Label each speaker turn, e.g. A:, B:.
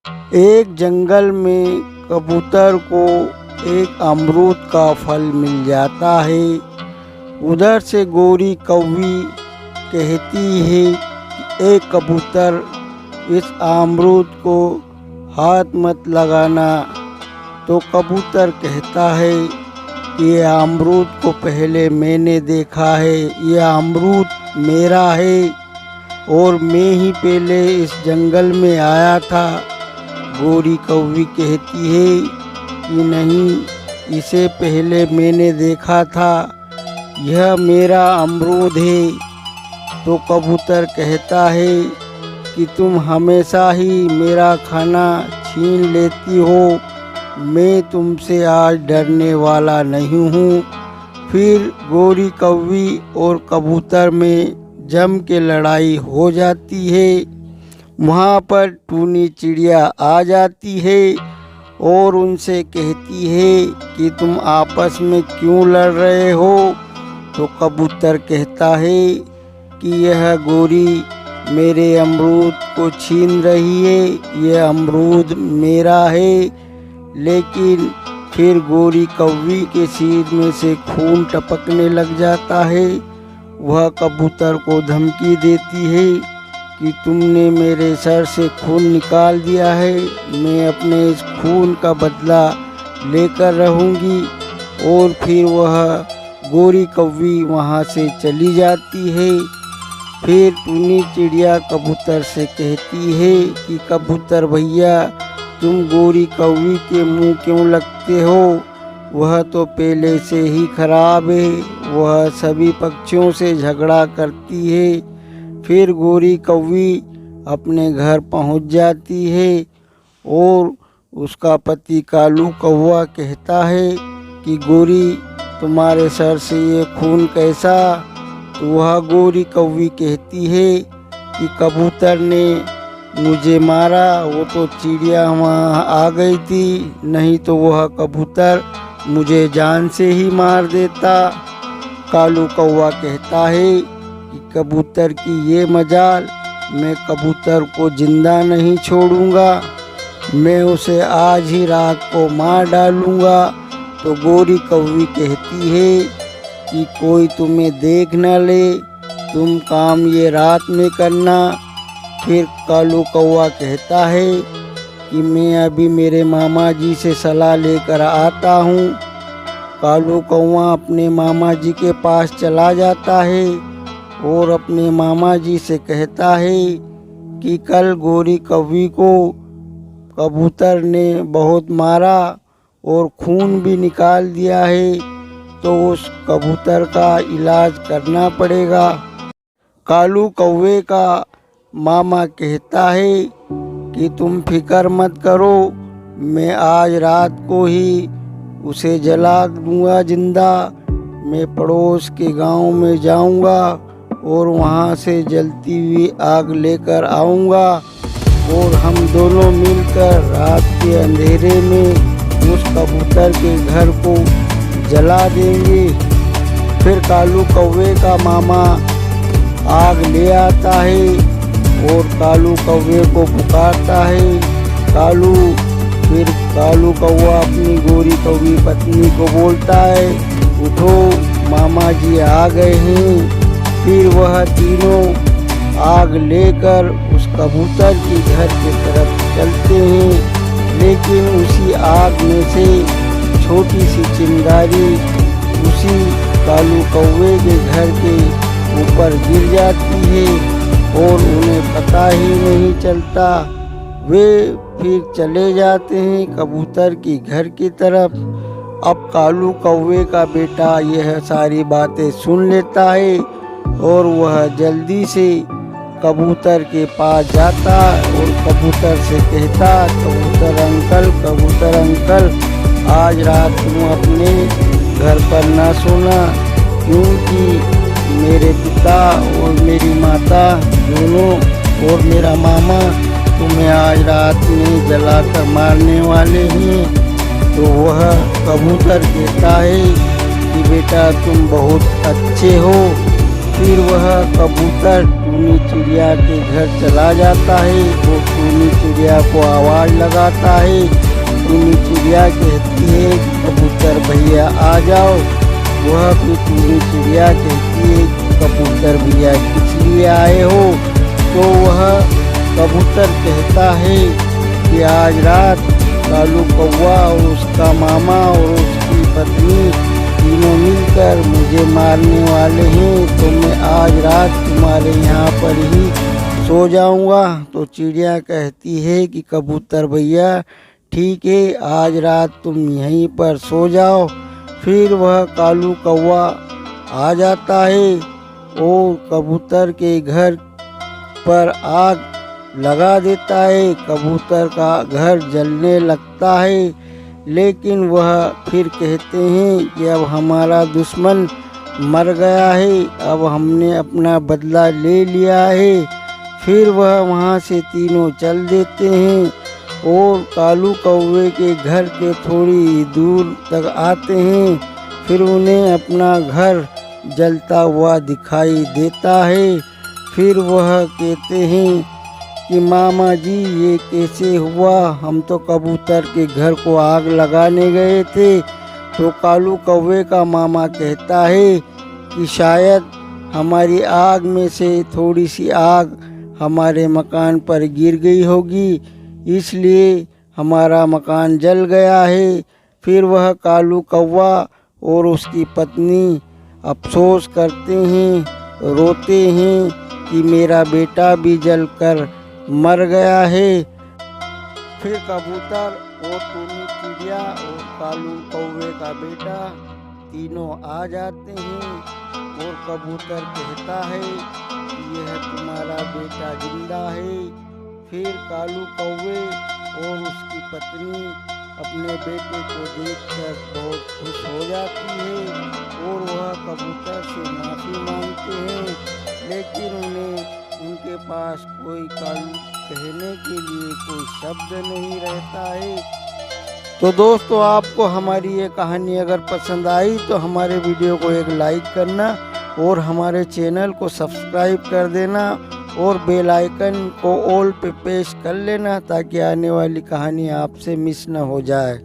A: एक जंगल में कबूतर को एक अमरूद का फल मिल जाता है। उधर से गोरी कौवी कहती है कि ए कबूतर, इस अमरूद को हाथ मत लगाना। तो कबूतर कहता है कि यह अमरूद को पहले मैंने देखा है, यह अमरूद मेरा है और मैं ही पहले इस जंगल में आया था। गोरी कौवी कहती है कि नहीं, इसे पहले मैंने देखा था, यह मेरा अमरूद है। तो कबूतर कहता है कि तुम हमेशा ही मेरा खाना छीन लेती हो, मैं तुमसे आज डरने वाला नहीं हूँ। फिर गोरी कौवी और कबूतर में जम के लड़ाई हो जाती है। वहाँ पर टूनी चिड़िया आ जाती है और उनसे कहती है कि तुम आपस में क्यों लड़ रहे हो। तो कबूतर कहता है कि यह गोरी मेरे अमरूद को छीन रही है, यह अमरूद मेरा है। लेकिन फिर गोरी कौवी के सिर में से खून टपकने लग जाता है। वह कबूतर को धमकी देती है कि तुमने मेरे सर से खून निकाल दिया है, मैं अपने इस खून का बदला लेकर रहूँगी। और फिर वह गोरी कौवी वहाँ से चली जाती है। फिर टूनी चिड़िया कबूतर से कहती है कि कबूतर भैया, तुम गोरी कौवी के मुंह क्यों लगते हो, वह तो पहले से ही खराब है, वह सभी पक्षियों से झगड़ा करती है। फिर गोरी कौवी अपने घर पहुंच जाती है और उसका पति कालू कौवा कहता है कि गोरी, तुम्हारे सर से ये खून कैसा। तो वह गोरी कौवी कहती है कि कबूतर ने मुझे मारा, वो तो चिड़िया वहाँ आ गई थी, नहीं तो वह कबूतर मुझे जान से ही मार देता। कालू कौवा कहता है कि कबूतर की ये मजाल, मैं कबूतर को जिंदा नहीं छोड़ूंगा, मैं उसे आज ही रात को मार डालूंगा। तो गोरी कौवी कहती है कि कोई तुम्हें देख न ले, तुम काम ये रात में करना। फिर कालू कौवा कहता है कि मैं अभी मेरे मामा जी से सलाह लेकर आता हूँ। कालू कौवा अपने मामा जी के पास चला जाता है और अपने मामा जी से कहता है कि कल गोरी कौवी को कबूतर ने बहुत मारा और खून भी निकाल दिया है, तो उस कबूतर का इलाज करना पड़ेगा। कालू कौवे का मामा कहता है कि तुम फिक्र मत करो, मैं आज रात को ही उसे जला दूंगा जिंदा। मैं पड़ोस के गांव में जाऊंगा और वहां से जलती हुई आग लेकर आऊंगा और हम दोनों मिलकर रात के अंधेरे में उस कबूतर के घर को जला देंगे। फिर कालू कौवे का मामा आग ले आता है और कालू कौवे को पुकारता है, कालू। फिर कालू कौवा अपनी गोरी कौवी पत्नी को बोलता है, उठो मामा जी आ गए हैं। फिर वह तीनों आग लेकर उस कबूतर के घर की तरफ चलते हैं। लेकिन उसी आग में से छोटी सी चिंगारी उसी कालू कौवे के घर के ऊपर गिर जाती है और उन्हें पता ही नहीं चलता। वे फिर चले जाते हैं कबूतर की घर की तरफ। अब कालू कौवे का बेटा यह सारी बातें सुन लेता है और वह जल्दी से कबूतर के पास जाता और कबूतर से कहता, कबूतर अंकल, आज रात तुम अपने घर पर ना सोना, क्योंकि मेरे पिता और मेरी माता दोनों और मेरा मामा तुम्हें आज रात में जलाकर मारने वाले हैं। तो वह कबूतर कहता है कि बेटा तुम बहुत अच्छे हो, फिर वह कबूतर टूनी चिड़िया के घर चला जाता है। वो टूनी चिड़िया को आवाज़ लगाता है। टूनी चिड़िया कहती है कबूतर भैया आ जाओ। वह फिर टूनी चिड़िया कहती है कबूतर भैया किस लिए आए हो? तो वह कबूतर कहता है कि आज रात कालू कौवा और उसका मामा और उसकी पत्नी तीनों मिलकर मुझे मारने वाले हैं, तो मैं आज रात तुम्हारे यहाँ पर ही सो जाऊँगा। तो चिड़िया कहती है कि कबूतर भैया ठीक है, आज रात तुम यहीं पर सो जाओ। फिर वह कालू कौवा आ जाता है और कबूतर के घर पर आग लगा देता है। कबूतर का घर जलने लगता है, लेकिन वह फिर कहते हैं कि अब हमारा दुश्मन मर गया है, अब हमने अपना बदला ले लिया है। फिर वह वहाँ से तीनों चल देते हैं और कालू कौवे के घर के थोड़ी दूर तक आते हैं। फिर उन्हें अपना घर जलता हुआ दिखाई देता है। फिर वह कहते हैं कि मामा जी ये कैसे हुआ? हम तो कबूतर के घर को आग लगाने गए थे। तो कालू कौवे का मामा कहता है कि शायद हमारी आग में से थोड़ी सी आग हमारे मकान पर गिर गई होगी, इसलिए हमारा मकान जल गया है। फिर वह कालू कौवा और उसकी पत्नी अफसोस करते हैं, रोते हैं कि मेरा बेटा भी जलकर मर गया है। फिर कबूतर और टूनी चिड़िया और कालू कौवे का बेटा तीनों आ जाते हैं और कबूतर कहता है कि यह तुम्हारा बेटा जिंदा है। फिर कालू कौवे और उसकी पत्नी अपने बेटे को देखकर बहुत खुश हो जाती है और वह कबूतर से माफ़ी मांगते हैं, लेकिन उन्हें उनके पास कोई कहने के लिए कोई शब्द नहीं रहता है। तो दोस्तों, आपको हमारी ये कहानी अगर पसंद आई तो हमारे वीडियो को एक लाइक करना और हमारे चैनल को सब्सक्राइब कर देना और बेल आइकन को ऑल पे प्रेस कर लेना ताकि आने वाली कहानी आपसे मिस न हो जाए।